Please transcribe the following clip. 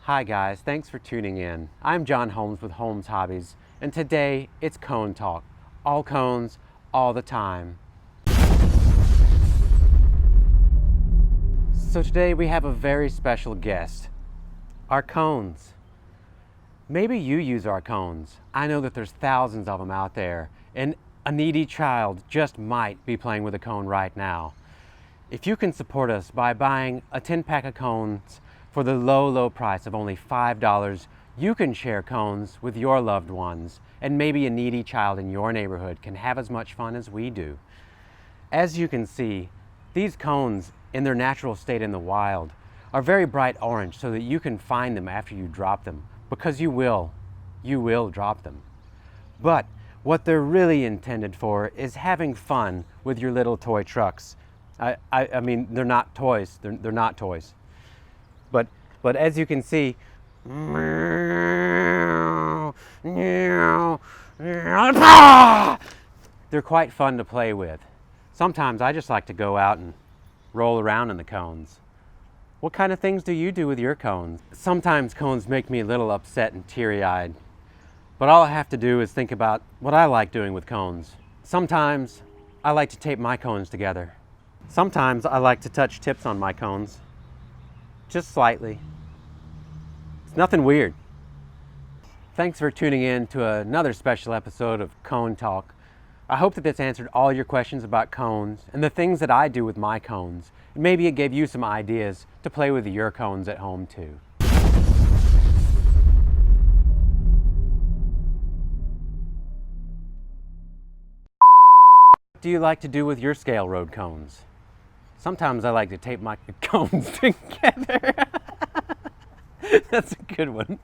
Hi guys, thanks for tuning in. I'm John Holmes with Holmes Hobbies, and today it's cone talk. All cones, all the time. So today we have a very special guest, our cones. Maybe you use our cones. I know that there's thousands of them out there, and a needy child just might be playing with a cone right now. If you can support us by buying a 10-pack of cones for the low price of only $5, you can share cones with your loved ones, and maybe a needy child in your neighborhood can have as much fun as we do. As you can see, these cones in their natural state in the wild are very bright orange so that you can find them after you drop them, because you will drop them. But what they're really intended for is having fun with your little toy trucks. I mean, they're not toys. They're not toys. But as you can see, they're quite fun to play with. Sometimes I just like to go out and roll around in the cones. What kind of things do you do with your cones? Sometimes cones make me a little upset and teary-eyed, but all I have to do is think about what I like doing with cones. Sometimes I like to tape my cones together. Sometimes I like to touch tips on my cones, just slightly. It's nothing weird. Thanks for tuning in to another special episode of Cone Talk. I hope that this answered all your questions about cones and the things that I do with my cones. And maybe it gave you some ideas to play with your cones at home too. What do you like to do with your scale road cones? Sometimes I like to tape my cones together. That's a good one.